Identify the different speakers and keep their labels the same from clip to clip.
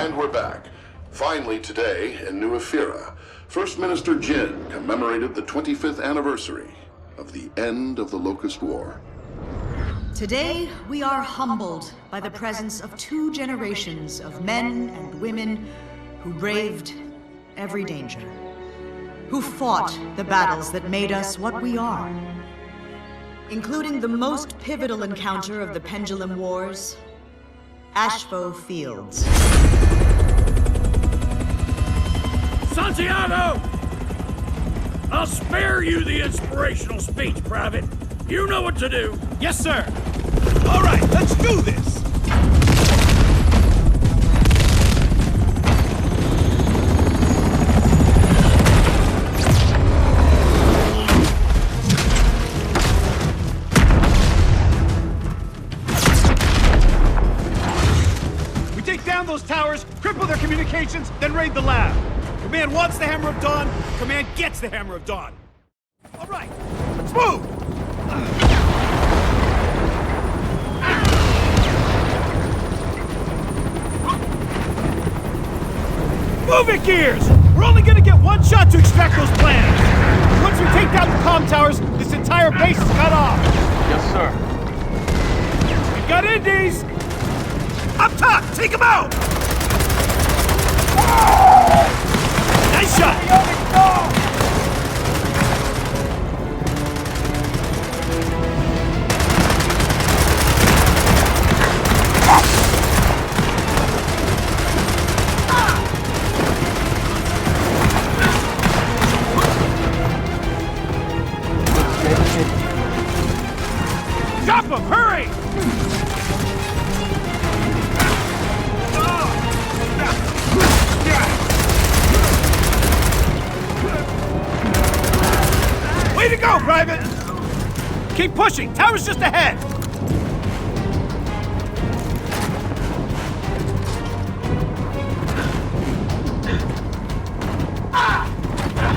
Speaker 1: And we're back. Finally today, in New Ephyra, First Minister Jin commemorated the 25th anniversary of the end of the Locust War.
Speaker 2: Today, we are humbled by the presence of 2 generations of men and women who braved every danger, who fought the battles that made us what we are, including the most pivotal encounter of the Pendulum Wars, Ashfo Fields.
Speaker 3: Santiago! I'll spare you the inspirational speech, Private. You know what to do.
Speaker 4: Yes, sir. All right, let's do this. We take down those towers, cripple their communications, then raid the lab. Command wants the Hammer of Dawn, Command gets the Hammer of Dawn. All right, let's move! Move it, Gears! We're only gonna get one shot to extract those plans! Once we take down the comm towers, this entire base is cut off!
Speaker 5: Yes, sir.
Speaker 4: We've got Indies! Up top! Take them out! Nice shot! Drop him! Hurry! Way to go, Private! Keep pushing! Tower's just ahead!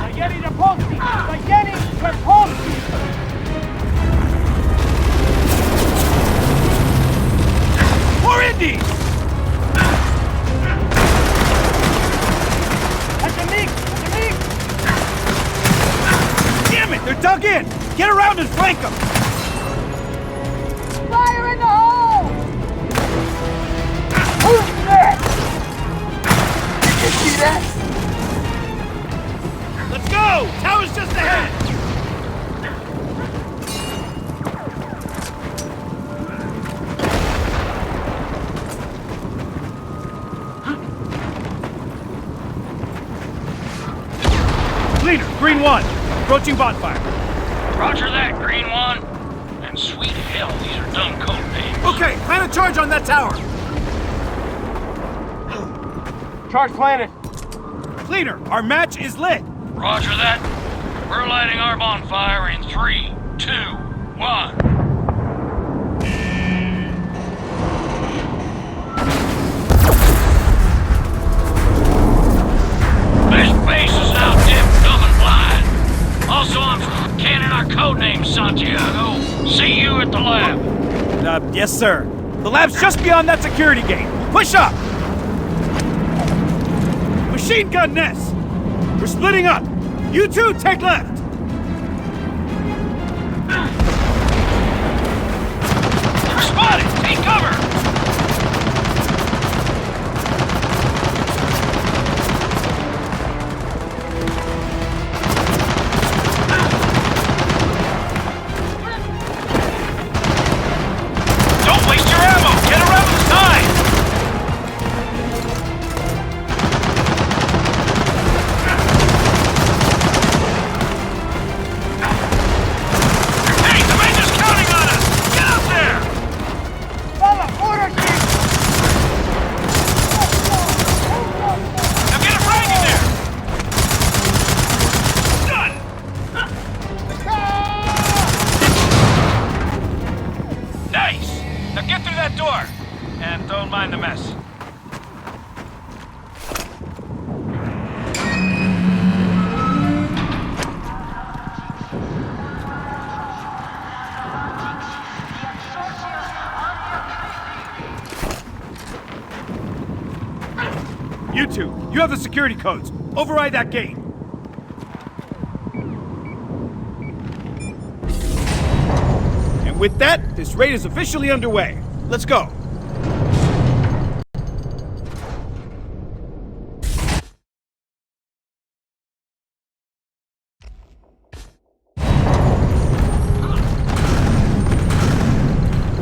Speaker 3: Spaghetti to Polsky! Spaghetti to Polsky!
Speaker 4: More Indies! Damn it! They're dug in! Get around and flank them!
Speaker 6: Fire in the hole! Who's next? Did you see that?
Speaker 4: Let's go! Tower's just ahead! Leader, Green 1, approaching bonfire.
Speaker 3: Roger that, Green 1. And sweet hell, these are dumb code names.
Speaker 4: Okay, plan a charge on that tower.
Speaker 5: Charge planted.
Speaker 4: Leader, our match is lit.
Speaker 3: Roger that. We're lighting our bonfire in 3, 2, 1. This base is now dim, dumb, and blind. Also, I'm canning our codename, Santiago. See you at the lab.
Speaker 4: Yes, sir. The lab's just beyond that security gate. Push up! Machine gun nest! We're splitting up. You two, take left.
Speaker 3: We're spotted. Take cover. Don't waste your ammo. Get around the side. Hey, the Major's counting on us. Get out there.
Speaker 6: Fella, order sheet!
Speaker 3: Now get it right in there. Done. Nice. Now get through that door. And don't mind the mess.
Speaker 4: You two, you have the security codes. Override that gate. And with that, this raid is officially underway. Let's go.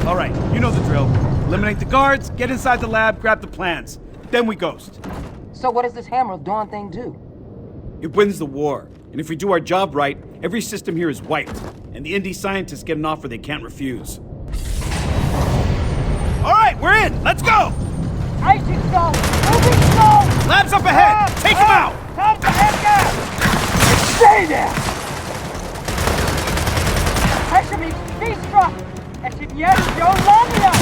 Speaker 4: All right, you know the drill. Eliminate the guards, get inside the lab, grab the plans. Then we ghost.
Speaker 6: So what does this Hammer of Dawn thing do?
Speaker 4: It wins the war. And if we do our job right, every system here is wiped. And the indie scientists get an offer they can't refuse. All right, we're in. Let's go.
Speaker 6: Icing Skull! Moving Skull!
Speaker 4: Labs up ahead. Take them out.
Speaker 6: Time for Edgar! Stay there! Pressure meets V-struck! Esigniero Lamia!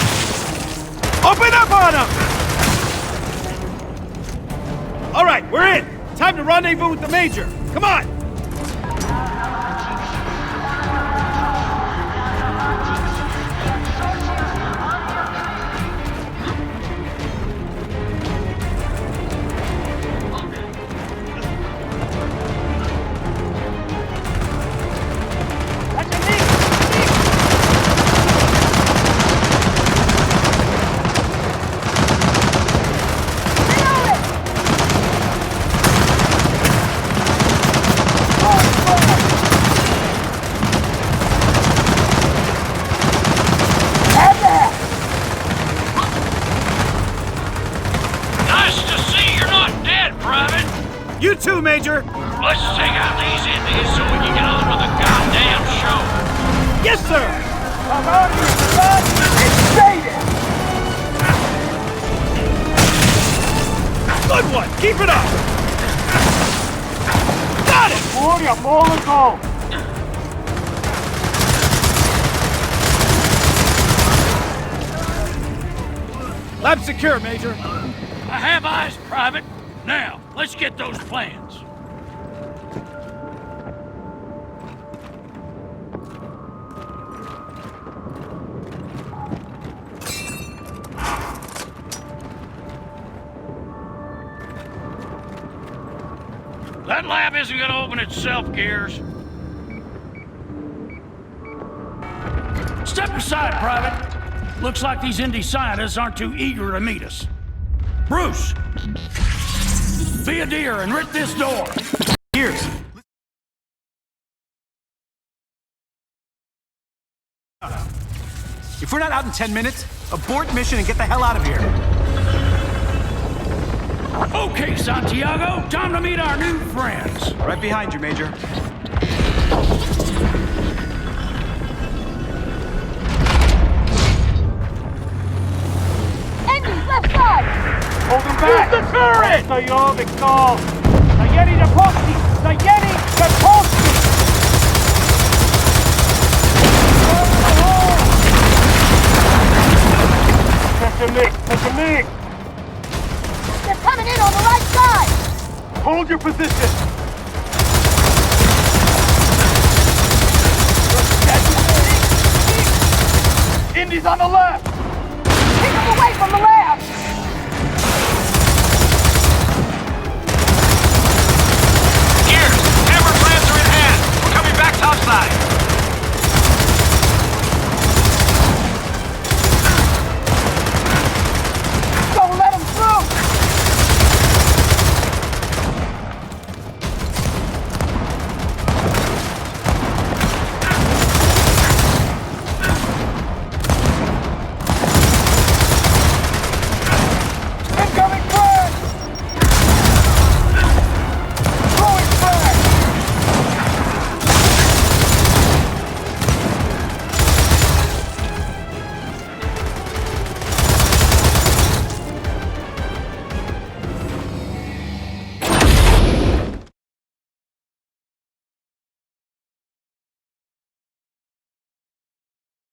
Speaker 4: Open up on them. All right, we're in. Time to rendezvous with the Major. Come on. You too, Major!
Speaker 3: Let's take out these Indians so we can get on with the goddamn show.
Speaker 4: Yes, sir!
Speaker 6: Come on, you son! And stay there!
Speaker 4: Good one! Keep it up! Got it!
Speaker 6: Warrior, ball and go!
Speaker 4: Lab secure, Major.
Speaker 3: I have eyes, Private. Now, let's get those plans. That lab isn't gonna open itself, Gears. Step aside, Private. Looks like these indie scientists aren't too eager to meet us. Bruce! Be a deer and rip this door!
Speaker 4: Gears.
Speaker 7: If we're not out in 10 minutes, abort mission and get the hell out of here.
Speaker 3: Okay, Santiago, time to meet our new friends.
Speaker 7: Right behind you, Major.
Speaker 6: Andy, left side!
Speaker 5: Hold him back!
Speaker 6: Use the turret!
Speaker 5: Stoyo, Victor! Zayeni de Polski! Zayeni de Polski! Technique!
Speaker 6: They're coming in on the right side!
Speaker 5: Hold your position! Indies on the left!
Speaker 6: Keep them away from the left!